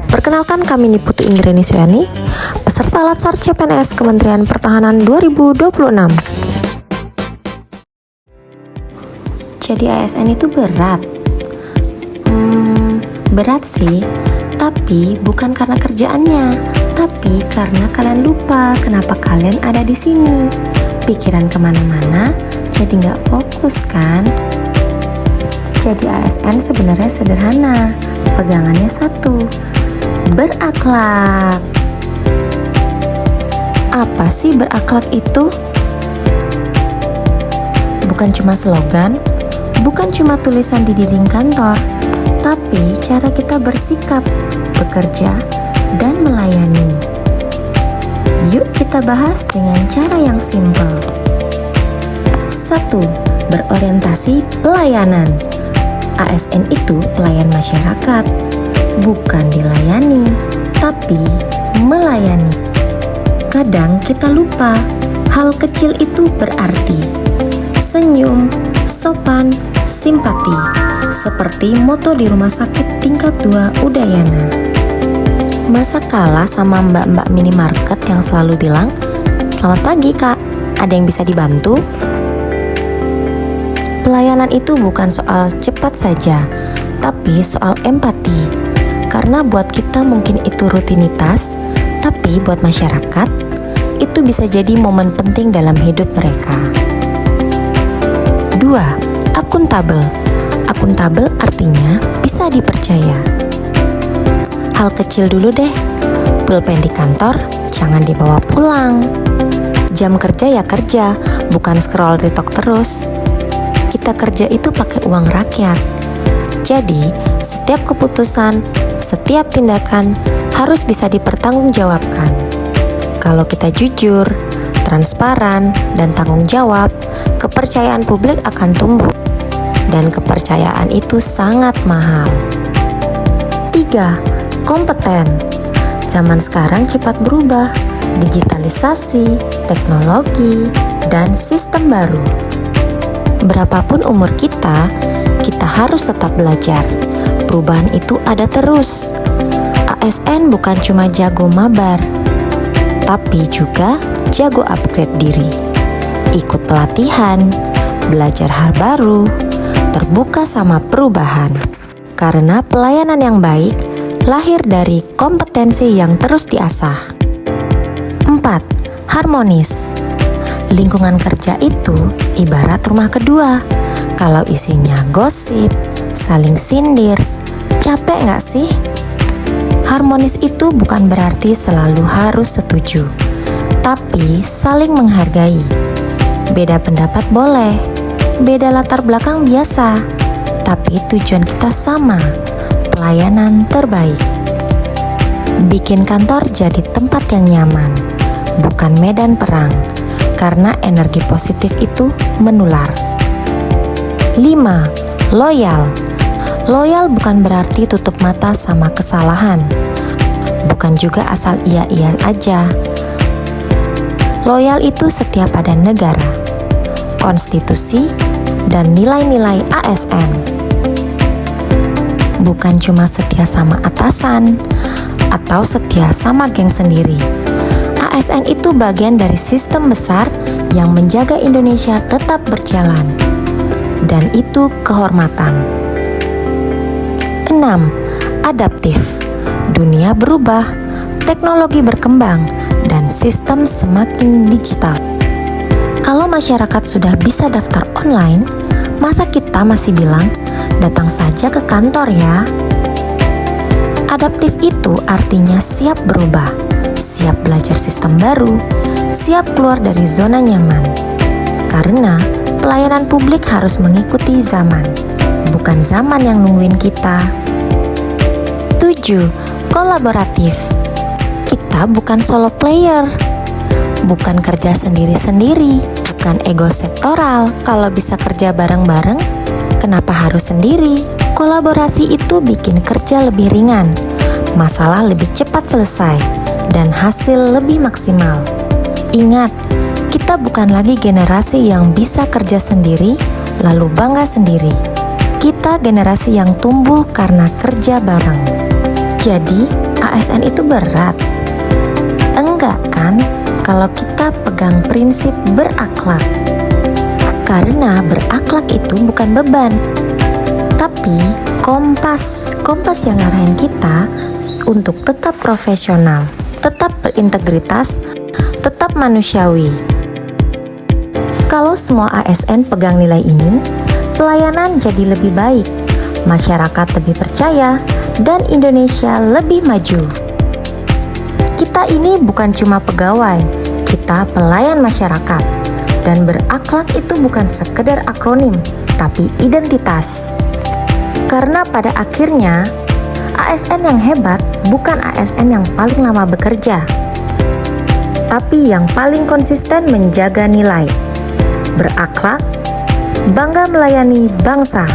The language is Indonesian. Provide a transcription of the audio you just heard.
Perkenalkan, kami Niputu Ingreni Suryani, peserta Latsar CPNS Kementerian Pertahanan 2026. Jadi ASN itu berat? Berat sih, tapi bukan karena kerjaannya, tapi karena kalian lupa kenapa kalian ada di sini. Pikiran kemana-mana, jadi nggak fokus kan? Jadi ASN sebenarnya sederhana, pegangannya satu, berakhlak. Apa sih berakhlak itu? Bukan cuma slogan, bukan cuma tulisan di dinding kantor, tapi cara kita bersikap, bekerja, dan melayani. Yuk kita bahas dengan cara yang simpel. 1. Berorientasi pelayanan. ASN itu pelayan masyarakat, bukan dilayani, tapi melayani. Kadang kita lupa, hal kecil itu berarti. Senyum, sopan, simpati, seperti moto di rumah sakit tingkat 2 Udayana. Masa kalah sama mbak-mbak minimarket yang selalu bilang, "Selamat pagi kak, ada yang bisa dibantu?" Pelayanan itu bukan soal cepat saja, tapi soal empati. Karena buat kita mungkin itu rutinitas, tapi buat masyarakat, itu bisa jadi momen penting dalam hidup mereka. 2. Akuntabel. Akuntabel artinya bisa dipercaya. Hal kecil dulu deh, pulpen di kantor jangan dibawa pulang. Jam kerja ya kerja, bukan scroll TikTok terus. Kita kerja itu pakai uang rakyat. Jadi, setiap keputusan, setiap tindakan harus bisa dipertanggungjawabkan. Kalau kita jujur, transparan, dan tanggung jawab, kepercayaan publik akan tumbuh. Dan kepercayaan itu sangat mahal. 3. Kompeten. Zaman sekarang cepat berubah, digitalisasi, teknologi, dan sistem baru. Berapapun umur kita harus tetap belajar. Perubahan itu ada terus. ASN bukan cuma jago mabar, tapi juga jago upgrade diri. Ikut pelatihan, belajar hal baru, terbuka sama perubahan. Karena pelayanan yang baik lahir dari kompetensi yang terus diasah. 4. Harmonis. Lingkungan kerja itu ibarat rumah kedua. Kalau isinya gosip, saling sindir, capek nggak sih? Harmonis itu bukan berarti selalu harus setuju, tapi saling menghargai. Beda pendapat boleh, beda latar belakang biasa, tapi tujuan kita sama, pelayanan terbaik. Bikin kantor jadi tempat yang nyaman, bukan medan perang. Karena energi positif itu menular. 5. Loyal. Loyal bukan berarti tutup mata sama kesalahan. Bukan juga asal iya-iya aja. Loyal itu setia pada negara, konstitusi, dan nilai-nilai ASN. Bukan cuma setia sama atasan, atau setia sama geng sendiri. ASN itu bagian dari sistem besar yang menjaga Indonesia tetap berjalan. Dan itu kehormatan. 6. Adaptif. Dunia berubah, teknologi berkembang, dan sistem semakin digital. Kalau masyarakat sudah bisa daftar online, masa kita masih bilang, "Datang saja ke kantor ya"? Adaptif itu artinya siap berubah, siap belajar sistem baru, siap keluar dari zona nyaman. Karena pelayanan publik harus mengikuti zaman, bukan zaman yang nungguin kita. 7. Kolaboratif. Kita bukan solo player, bukan kerja sendiri-sendiri, bukan ego sektoral. Kalau bisa kerja bareng-bareng, kenapa harus sendiri? Kolaborasi itu bikin kerja lebih ringan, masalah lebih cepat selesai, dan hasil lebih maksimal. Ingat, kita bukan lagi generasi yang bisa kerja sendiri lalu bangga sendiri. Kita generasi yang tumbuh karena kerja bareng. Jadi, ASN itu berat? Enggak kan, kalau kita pegang prinsip berakhlak. Karena berakhlak itu bukan beban, tapi kompas yang ngarahin kita untuk tetap profesional, tetap berintegritas, tetap manusiawi. Kalau semua ASN pegang nilai ini, pelayanan jadi lebih baik, masyarakat lebih percaya, dan Indonesia lebih maju. Kita ini bukan cuma pegawai, kita pelayan masyarakat. Dan berakhlak itu bukan sekedar akronim, tapi identitas. Karena pada akhirnya, ASN yang hebat bukan ASN yang paling lama bekerja, tapi yang paling konsisten menjaga nilai, berakhlak, bangga melayani bangsa.